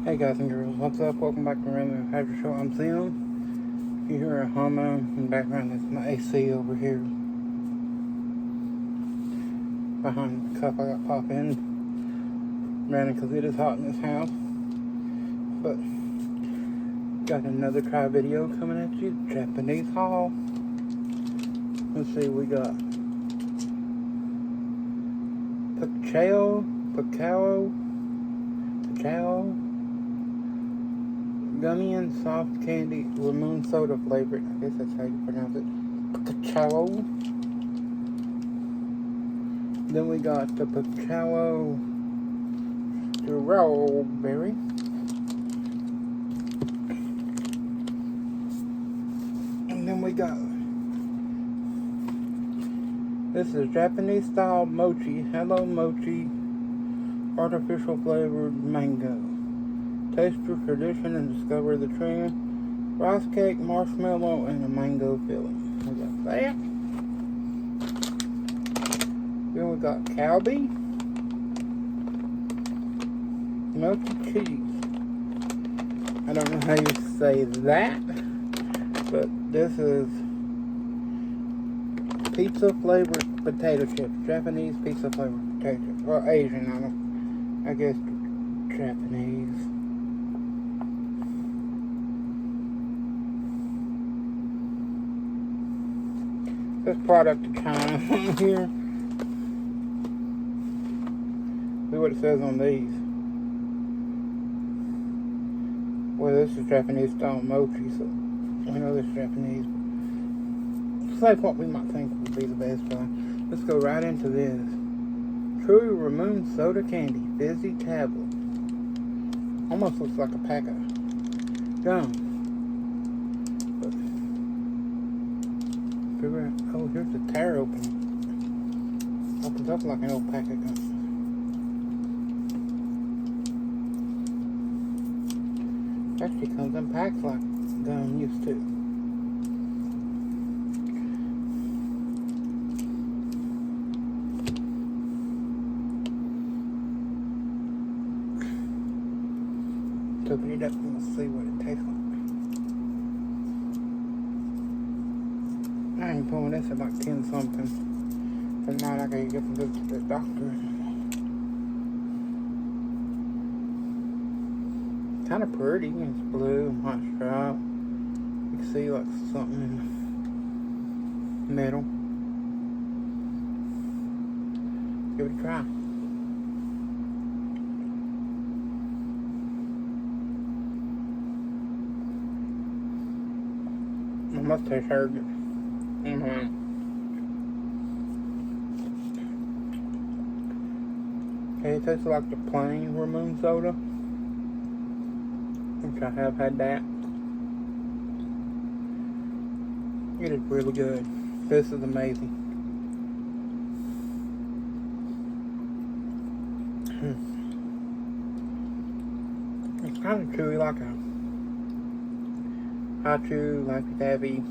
Hey guys and girls, what's up? Welcome back to Random Adventure Show. I'm Sam. If you hear a hum in the background, that's my AC over here behind the cup I got pop in. Running because it is hot in this house. But got another try video coming at you. Japanese haul. Let's see, we got Pacao gummy and soft candy lemon soda flavored. I guess that's how you pronounce it. Pacao. Then we got the Pacao strawberry. And then we got, this is Japanese style mochi. Hello Mochi. Artificial flavored mango. Taste your tradition and discover the trend. Rice cake, marshmallow, and a mango filling. We got that. Then we got Calbee. Melted cheese. I don't know how you say that, but this is pizza flavored potato chips. Japanese pizza flavored potato chips. Or Asian, I guess Japanese. This product of China here. See what it says on these. Well, this is Japanese style mochi, so we know this is Japanese. It's like what we might think would be the best one. Let's go right into this. True Ramune Soda Candy Fizzy Tablet. Almost looks like a pack of gum. Oh, here's the tear opening. Opens up like an old pack of gum. Actually comes in packs like gum used to. Let's open it up and we'll see what it tastes like. I ain't pulling this at like 10 something. Tonight I gotta get some good to the doctor. Kind of pretty. It's blue, white stripe. You can see like something in the middle. Give it a try. My mustache hurt. Okay, it tastes like the plain Ramune soda, which I have had that. It is really good. This is amazing. It's kind of chewy, like a hot chew, like a taffy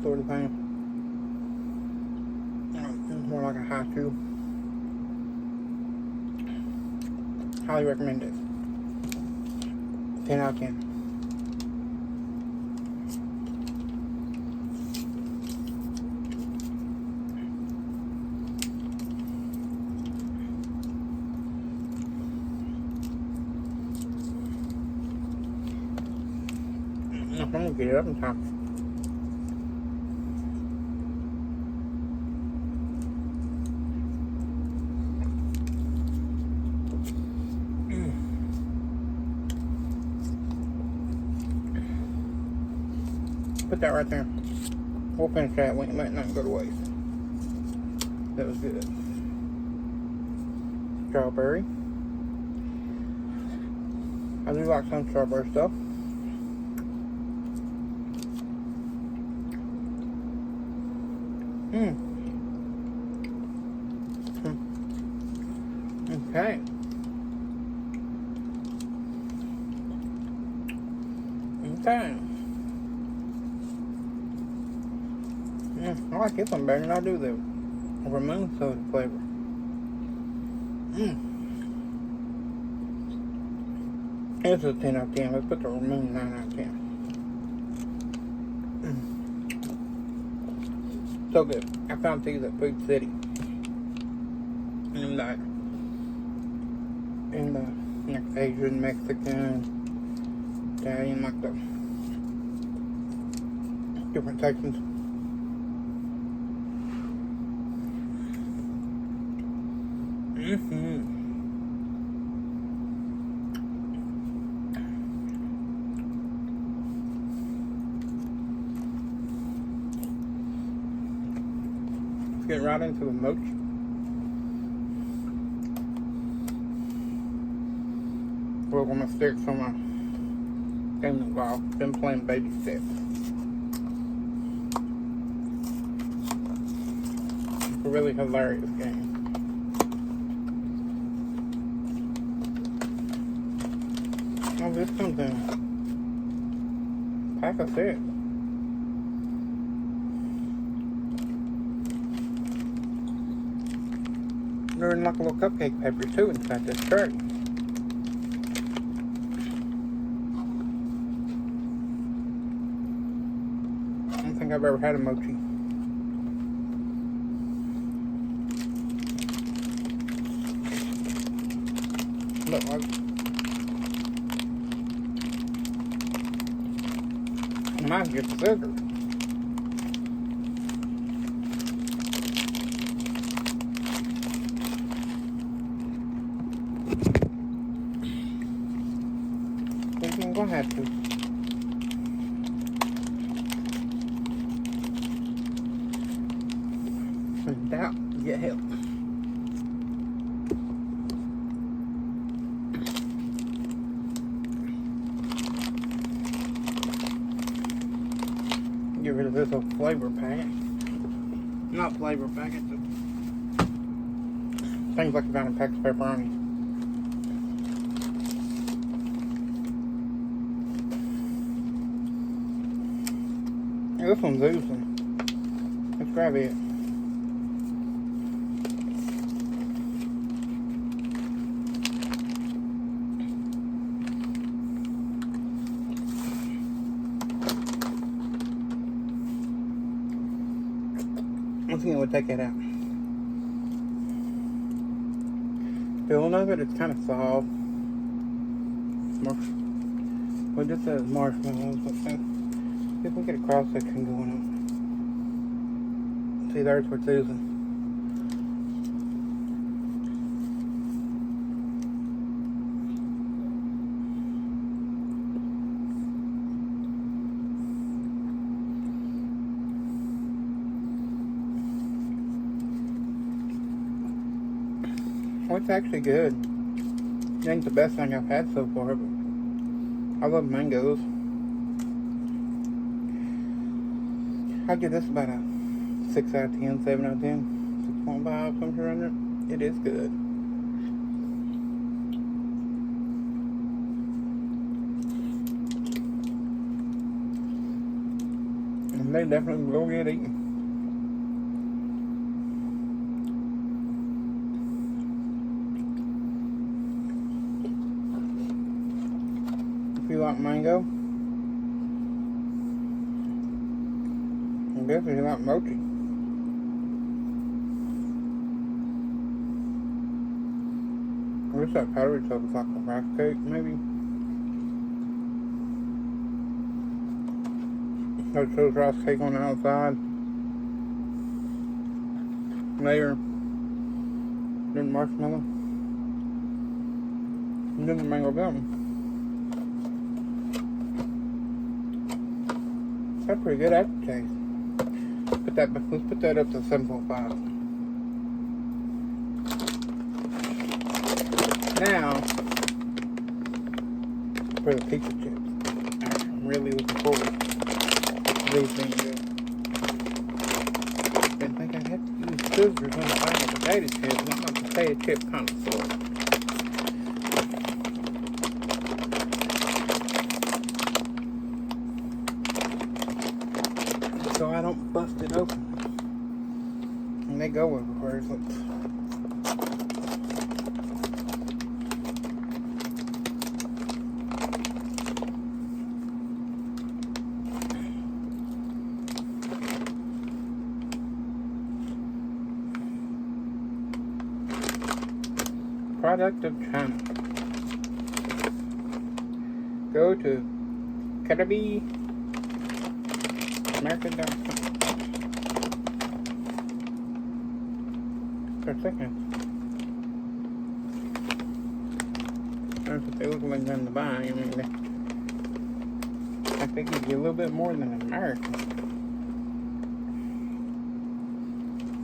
sort of thing. It's more like a hot chew. Highly recommend this. 10 out of 10. I'm gonna get it up in time. Put that right there. We'll finish that. We ain't letting nothing go to waste. That was good. Strawberry. I do like some strawberry stuff. Okay. Okay. I like this one better than I do the Ramune soda flavor. This is a 10 out of 10. Let's put the Ramune 9 out of 10. So good. I found these at Food City. In the like Asian, Mexican, Italian, like the different sections. Let's get right into the mochi. We're gonna stick some game of golf. Been playing baby steps. It's a really hilarious game. Oh, this comes in a pack of 6. They're in like a little cupcake paper too inside this tray. I don't think I've ever had a mochi. Look like mine's just scissors. I'm gonna have to. In doubt, get help. Get rid of this little flavor packet. Not flavor packet, but things like I found in packs of pepperoni. This one's oozing. Let's grab it. I think I would take it out. Feeling of it, it's kind of soft. Well, this says marshmallows, but if we get a cross section going on. See, there's what's oozing. Well, it's actually good. It ain't the best thing I've had so far, but I love mangoes. I'd give this about a 6 out of 10, 7 out of 10, 6.5, something around there. It is good. And they definitely go get eaten. If you like mango, I guess if you like mochi. I wish that powdery stuff was like a rice cake, maybe. That shows rice cake on the outside. Layer. Then marshmallow. And then the mango gum. That's pretty good aftertaste. Let's put that up to 7.5. Now, for the pizza chips. I'm really looking forward to these things. I didn't think I'd have to use scissors on the bag of potato chips. I'm not a potato chip connoisseur. So I don't bust it open. And they go everywhere. So product of China. Go to KDBAmerican.com. For a second. That's what they look like on the buy. I mean, I think it'd be a little bit more than American.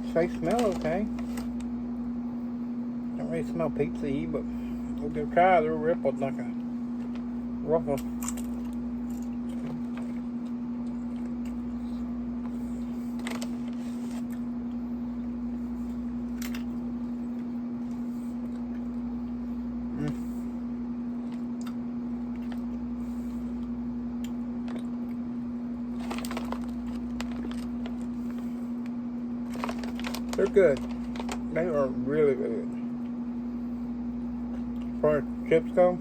So they smell okay. Don't really smell pizza-y, but we'll give it a try. They're rippled like a ruffle. They're good. They are really, really good. As far as chips go,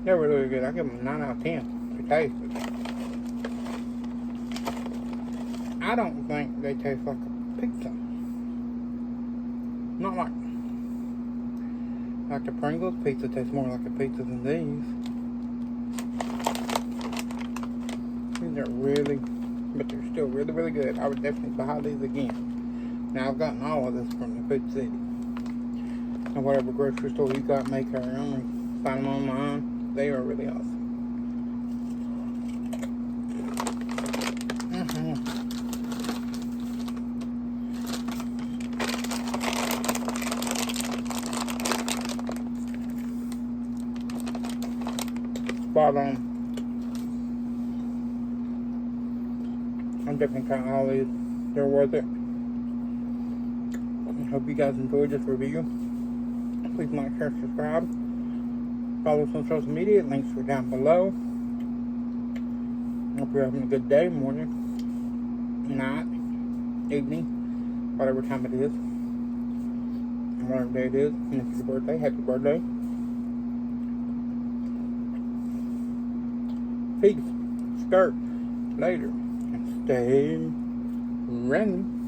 they're really, really good. I give them a 9 out of 10 for taste. I don't think they taste like a pizza. Not like the Pringles pizza tastes more like a pizza than these. These are really, but they're still really, really good. I would definitely buy these again. Now, I've gotten all of this from the Food City. And whatever grocery store you got, make our own and find them online. They are really awesome. Spot on. I'm definitely trying all these. They're worth it. I hope you guys enjoyed this review. Please like, share, subscribe. Follow us on social media. Links are down below. Hope you're having a good day, morning, night, evening, whatever time it is. And whatever day it is. And if it's your birthday, happy birthday. Peace. Skirt. Later. And stay random.